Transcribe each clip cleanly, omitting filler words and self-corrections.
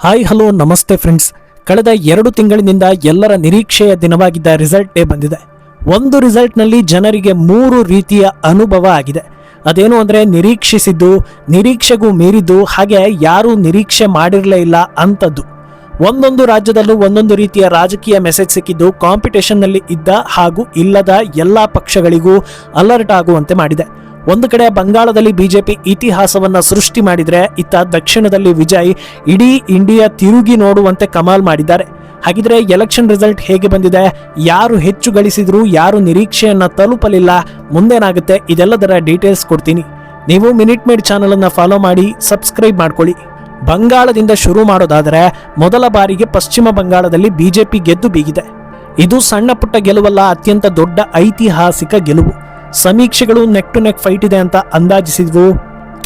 Hi hello ನಮಸ್ತೆ friends. ಕಳೆದ 2 ತಿಂಗಳಿನಿಂದ ಎಲ್ಲರ ನಿರೀಕ್ಷೆಯ ದಿನವಾಗಿದ್ದ ರಿಸಲ್ಟ್ ಡೇ ಬಂದಿದೆ. ಒಂದು ರಿಸಲ್ಟ್ನಲ್ಲಿ ಜನರಿಗೆ 3 ರೀತಿಯ ಅನುಭವ ಆಗಿದೆ. ಅದೇನು ಅಂದರೆ ನಿರೀಕ್ಷಿಸಿದ್ದು, ನಿರೀಕ್ಷೆಗೂ ಮೀರಿದ್ದು, ಹಾಗೆ ಯಾರೂ ನಿರೀಕ್ಷೆ ಮಾಡಿರಲೇ ಇಲ್ಲ ಅಂಥದ್ದು. ಒಂದೊಂದು ರಾಜ್ಯದಲ್ಲೂ ಒಂದೊಂದು ರೀತಿಯ ರಾಜಕೀಯ ಮೆಸೇಜ್ ಸಿಕ್ಕಿದ್ದು ಕಾಂಪಿಟೇಷನ್ನಲ್ಲಿ ಇದ್ದ ಹಾಗೂ ಇಲ್ಲದ ಎಲ್ಲ ಪಕ್ಷಗಳಿಗೂ ಅಲರ್ಟ್ ಆಗುವಂತೆ ಮಾಡಿದೆ. ಒಂದು ಕಡೆ ಬಂಗಾಳದಲ್ಲಿ ಬಿಜೆಪಿ ಇತಿಹಾಸವನ್ನ ಸೃಷ್ಟಿ ಮಾಡಿದ್ರೆ, ಇತ್ತ ದಕ್ಷಿಣದಲ್ಲಿ ವಿಜಯ್ ಇಡೀ ಇಂಡಿಯಾ ತಿರುಗಿ ನೋಡುವಂತೆ ಕಮಾಲ್ ಮಾಡಿದ್ದಾರೆ. ಹಾಗಿದ್ರೆ ಎಲೆಕ್ಷನ್ ರಿಸಲ್ಟ್ ಹೇಗೆ ಬಂದಿದೆ, ಯಾರು ಹೆಚ್ಚು ಗಳಿಸಿದ್ರು, ಯಾರು ನಿರೀಕ್ಷೆಯನ್ನ ತಲುಪಲಿಲ್ಲ, ಮುಂದೇನಾಗುತ್ತೆ, ಇದೆಲ್ಲದರ ಡೀಟೇಲ್ಸ್ ಕೊಡ್ತೀನಿ. ನೀವು ಮಿನಿಟ್ ಮೇಡ್ ಚಾನಲ್ ಅನ್ನ ಫಾಲೋ ಮಾಡಿ, ಸಬ್ಸ್ಕ್ರೈಬ್ ಮಾಡ್ಕೊಳ್ಳಿ. ಬಂಗಾಳದಿಂದ ಶುರು ಮಾಡೋದಾದರೆ, ಮೊದಲ ಬಾರಿಗೆ ಪಶ್ಚಿಮ ಬಂಗಾಳದಲ್ಲಿ ಬಿಜೆಪಿ ಗೆದ್ದು ಬೀಗಿದೆ. ಇದು ಸಣ್ಣ ಪುಟ್ಟ ಗೆಲುವಲ್ಲ, ಅತ್ಯಂತ ದೊಡ್ಡ ಐತಿಹಾಸಿಕ ಗೆಲುವು. ಸಮೀಕ್ಷೆಗಳು ನೆಕ್ ಟು ನೆಕ್ ಫೈಟ್ ಇದೆ ಅಂತ ಅಂದಾಜಿಸಿದ್ವು.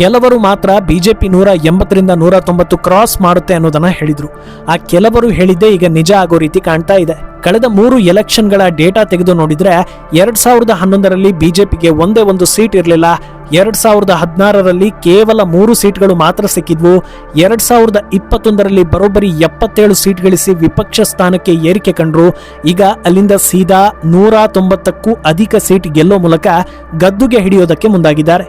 ಕೆಲವರು ಮಾತ್ರ ಬಿಜೆಪಿ 180ರಿಂದ 190 ಕ್ರಾಸ್ ಮಾಡುತ್ತೆ ಅನ್ನೋದನ್ನ ಹೇಳಿದ್ರು. ಆ ಕೆಲವರು ಹೇಳಿದ್ದೆ ಈಗ ನಿಜ ಆಗೋ ರೀತಿ ಕಾಣ್ತಾ ಇದೆ. ಕಳೆದ 3 ಎಲೆಕ್ಷನ್ಗಳ ಡೇಟಾ ತೆಗೆದು ನೋಡಿದ್ರೆ 2011ರಲ್ಲಿ ಬಿಜೆಪಿಗೆ ಒಂದೇ ಒಂದು ಸೀಟ್ ಇರಲಿಲ್ಲ. 2016ರಲ್ಲಿ ಕೇವಲ 3 ಸೀಟ್ಗಳು ಮಾತ್ರ ಸಿಕ್ಕಿದ್ವು. 2021ರಲ್ಲಿ ಬರೋಬ್ಬರಿ 77 ಸೀಟ್ ಗಳಿಸಿ ವಿಪಕ್ಷ ಸ್ಥಾನಕ್ಕೆ ಏರಿಕೆ ಕಂಡ್ರು. ಈಗ ಅಲ್ಲಿಂದ ಸೀದಾ 190ಕ್ಕೂ ಅಧಿಕ ಸೀಟ್ ಗೆಲ್ಲೋ ಮೂಲಕ ಗದ್ದುಗೆ ಹಿಡಿಯೋದಕ್ಕೆ ಮುಂದಾಗಿದ್ದಾರೆ.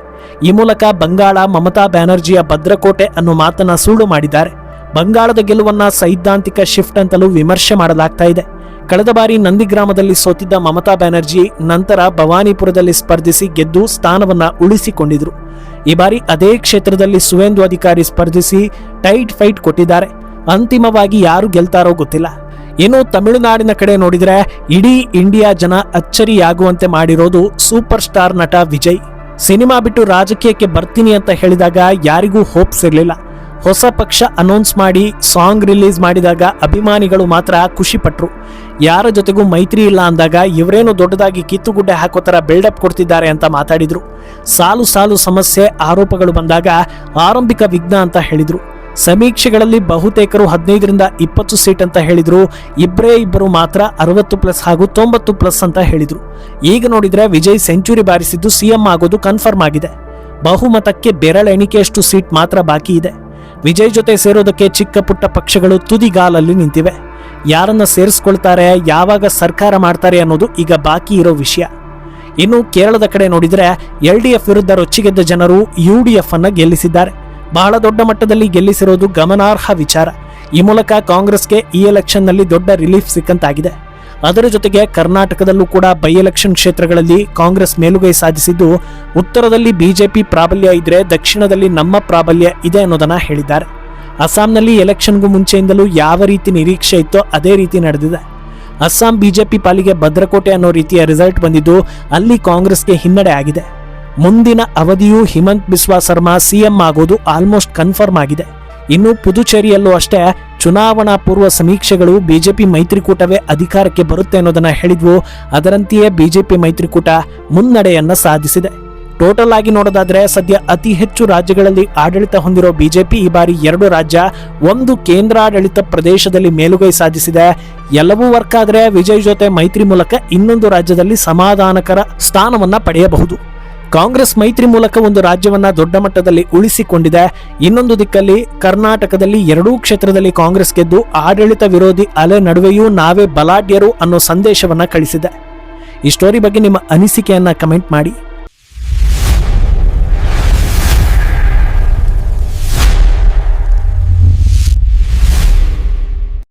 ಈ ಮೂಲಕ ಬಂಗಾಳ ಮಮತಾ ಬ್ಯಾನರ್ಜಿಯ ಭದ್ರಕೋಟೆ ಅನ್ನೋ ಮಾತನ್ನ ಸುಳ್ಳು ಮಾಡಿದ್ದಾರೆ. ಬಂಗಾಳದ ಗೆಲುವನ್ನ ಸೈದ್ಧಾಂತಿಕ ಶಿಫ್ಟ್ ಅಂತಲೂ ವಿಮರ್ಶೆ ಮಾಡಲಾಗ್ತಾ ಇದೆ. ಕಳೆದ ಬಾರಿ ನಂದಿಗ್ರಾಮದಲ್ಲಿ ಸೋತಿದ್ದ ಮಮತಾ ಬ್ಯಾನರ್ಜಿ ನಂತರ ಭವಾನಿಪುರದಲ್ಲಿ ಸ್ಪರ್ಧಿಸಿ ಗೆದ್ದು ಸ್ಥಾನವನ್ನ ಉಳಿಸಿಕೊಂಡಿದ್ರು. ಈ ಬಾರಿ ಅದೇ ಕ್ಷೇತ್ರದಲ್ಲಿ ಸುವೇಂದು ಅಧಿಕಾರಿ ಸ್ಪರ್ಧಿಸಿ ಟೈಟ್ ಫೈಟ್ ಕೊಟ್ಟಿದ್ದಾರೆ. ಅಂತಿಮವಾಗಿ ಯಾರು ಗೆಲ್ತಾರೋ ಗೊತ್ತಿಲ್ಲ. ಇನ್ನು ತಮಿಳುನಾಡಿನ ಕಡೆ ನೋಡಿದ್ರೆ ಇಡೀ ಇಂಡಿಯಾ ಜನ ಅಚ್ಚರಿಯಾಗುವಂತೆ ಮಾಡಿರೋದು ಸೂಪರ್ ಸ್ಟಾರ್ ನಟ ವಿಜಯ್. ಸಿನಿಮಾ ಬಿಟ್ಟು ರಾಜಕೀಯಕ್ಕೆ ಬರ್ತೀನಿ ಅಂತ ಹೇಳಿದಾಗ ಯಾರಿಗೂ ಹೋಪ್ಸ್ ಇರಲಿಲ್ಲ. ಹೊಸ ಪಕ್ಷ ಅನೌನ್ಸ್ ಮಾಡಿ ಸಾಂಗ್ ರಿಲೀಸ್ ಮಾಡಿದಾಗ ಅಭಿಮಾನಿಗಳು ಮಾತ್ರ ಖುಷಿ ಪಟ್ರು. ಯಾರ ಜೊತೆಗೂ ಮೈತ್ರಿ ಇಲ್ಲ ಅಂದಾಗ ಇವರೇನು ದೊಡ್ಡದಾಗಿ ಕಿತ್ತುಗುಡ್ಡೆ ಹಾಕೋ ತರ ಬಿಲ್ಡಪ್ ಕೊಡ್ತಿದ್ದಾರೆ ಅಂತ ಮಾತಾಡಿದ್ರು. ಸಾಲು ಸಾಲು ಸಮಸ್ಯೆ ಆರೋಪಗಳು ಬಂದಾಗ ಆರಂಭಿಕ ವಿಘ್ನ ಅಂತ ಹೇಳಿದ್ರು. ಸಮೀಕ್ಷೆಗಳಲ್ಲಿ ಬಹುತೇಕರು 15ರಿಂದ 20 ಸೀಟ್ ಅಂತ ಹೇಳಿದ್ರು. ಇಬ್ಬರು ಮಾತ್ರ 60+ ಹಾಗೂ 90+ ಅಂತ ಹೇಳಿದ್ರು. ಈಗ ನೋಡಿದ್ರೆ ವಿಜಯ್ ಸೆಂಚುರಿ ಬಾರಿಸಿದ್ದು ಸಿಎಂ ಆಗೋದು ಕನ್ಫರ್ಮ್ ಆಗಿದೆ. ಬಹುಮತಕ್ಕೆ ಬೆರಳೆಣಿಕೆಯಷ್ಟು ಸೀಟ್ ಮಾತ್ರ ಬಾಕಿ ಇದೆ. ವಿಜಯ್ ಜೊತೆ ಸೇರೋದಕ್ಕೆ ಚಿಕ್ಕ ಪುಟ್ಟ ಪಕ್ಷಗಳು ತುದಿಗಾಲಲ್ಲಿ ನಿಂತಿವೆ. ಯಾರನ್ನ ಸೇರಿಸ್ಕೊಳ್ತಾರೆ, ಯಾವಾಗ ಸರ್ಕಾರ ಮಾಡ್ತಾರೆ ಅನ್ನೋದು ಈಗ ಬಾಕಿ ಇರೋ ವಿಷಯ. ಇನ್ನು ಕೇರಳದ ಕಡೆ ನೋಡಿದ್ರೆ LDF ವಿರುದ್ಧ ರೊಚ್ಚಿಗೆದ್ದ ಜನರು UDF ಅನ್ನ ಗೆಲ್ಲಿಸಿದ್ದಾರೆ. ಬಹಳ ದೊಡ್ಡ ಮಟ್ಟದಲ್ಲಿ ಗೆಲ್ಲಿಸಿರೋದು ಗಮನಾರ್ಹ ವಿಚಾರ. ಈ ಮೂಲಕ ಕಾಂಗ್ರೆಸ್ಗೆ ಈ ಎಲೆಕ್ಷನ್ನಲ್ಲಿ ದೊಡ್ಡ ರಿಲೀಫ್ ಸಿಕ್ಕಂತಾಗಿದೆ. ಅದರ ಜೊತೆಗೆ ಕರ್ನಾಟಕದಲ್ಲೂ ಕೂಡ ಬೈ ಎಲೆಕ್ಷನ್ ಕ್ಷೇತ್ರಗಳಲ್ಲಿ ಕಾಂಗ್ರೆಸ್ ಮೇಲುಗೈ ಸಾಧಿಸಿದ್ದು, ಉತ್ತರದಲ್ಲಿ ಬಿಜೆಪಿ ಪ್ರಾಬಲ್ಯ ಇದ್ರೆ ದಕ್ಷಿಣದಲ್ಲಿ ನಮ್ಮ ಪ್ರಾಬಲ್ಯ ಇದೆ ಅನ್ನೋದನ್ನ ಹೇಳಿದ್ದಾರೆ. ಅಸ್ಸಾಂನಲ್ಲಿ ಎಲೆಕ್ಷನ್ಗೂ ಮುಂಚೆಯಿಂದಲೂ ಯಾವ ರೀತಿ ನಿರೀಕ್ಷೆ ಇತ್ತೋ ಅದೇ ರೀತಿ ನಡೆದಿದೆ. ಅಸ್ಸಾಂ ಬಿಜೆಪಿ ಪಾಲಿಗೆ ಭದ್ರಕೋಟೆ ಅನ್ನೋ ರೀತಿಯ ರಿಸಲ್ಟ್ ಬಂದಿದ್ದು, ಅಲ್ಲಿ ಕಾಂಗ್ರೆಸ್ಗೆ ಹಿನ್ನಡೆ ಆಗಿದೆ. ಮುಂದಿನ ಅವಧಿಯೂ ಹಿಮಂತ್ ಬಿಸ್ವಾ ಸರ್ಮಾ ಸಿಎಂ ಆಗೋದು ಆಲ್ಮೋಸ್ಟ್ ಕನ್ಫರ್ಮ್ ಆಗಿದೆ. ಇನ್ನು ಪುದುಚೇರಿಯಲ್ಲೂ ಅಷ್ಟೇ ಚುನಾವಣಾ ಪೂರ್ವ ಸಮೀಕ್ಷೆಗಳು ಬಿಜೆಪಿ ಮೈತ್ರಿಕೂಟವೇ ಅಧಿಕಾರಕ್ಕೆ ಬರುತ್ತೆ ಅನ್ನೋದನ್ನ ಹೇಳಿದ್ವು. ಅದರಂತೆಯೇ ಬಿಜೆಪಿ ಮೈತ್ರಿಕೂಟ ಮುನ್ನಡೆಯನ್ನ ಸಾಧಿಸಿದೆ. ಟೋಟಲ್ ಆಗಿ ನೋಡೋದಾದ್ರೆ ಸದ್ಯ ಅತಿ ಹೆಚ್ಚು ರಾಜ್ಯಗಳಲ್ಲಿ ಆಡಳಿತ ಹೊಂದಿರೋ ಬಿಜೆಪಿ ಈ ಬಾರಿ 2 ರಾಜ್ಯ, 1 ಕೇಂದ್ರಾಡಳಿತ ಪ್ರದೇಶದಲ್ಲಿ ಮೇಲುಗೈ ಸಾಧಿಸಿದೆ. ಎಲ್ಲವೂ ವರ್ಕ್ ಆದ್ರೆ ವಿಜಯ್ ಜೊತೆ ಮೈತ್ರಿ ಮೂಲಕ ಇನ್ನೊಂದು ರಾಜ್ಯದಲ್ಲಿ ಸಮಾಧಾನಕರ ಸ್ಥಾನವನ್ನ ಪಡೆಯಬಹುದು. ಕಾಂಗ್ರೆಸ್ ಮೈತ್ರಿ ಮೂಲಕ ಒಂದು ರಾಜ್ಯವನ್ನ ದೊಡ್ಡ ಮಟ್ಟದಲ್ಲಿ ಉಳಿಸಿಕೊಂಡಿದೆ. ಇನ್ನೊಂದು ದಿಕ್ಕಲ್ಲಿ ಕರ್ನಾಟಕದಲ್ಲಿ 2 ಕ್ಷೇತ್ರದಲ್ಲಿ ಕಾಂಗ್ರೆಸ್ ಗೆದ್ದು ಆಡಳಿತ ವಿರೋಧಿ ಅಲೆ ನಡುವೆಯೂ ನಾವೇ ಬಲಾಢ್ಯರು ಅನ್ನೋ ಸಂದೇಶವನ್ನ ಕಳಿಸಿದೆ. ಈ ಸ್ಟೋರಿ ಬಗ್ಗೆ ನಿಮ್ಮ ಅನಿಸಿಕೆಯನ್ನ ಕಮೆಂಟ್ ಮಾಡಿ.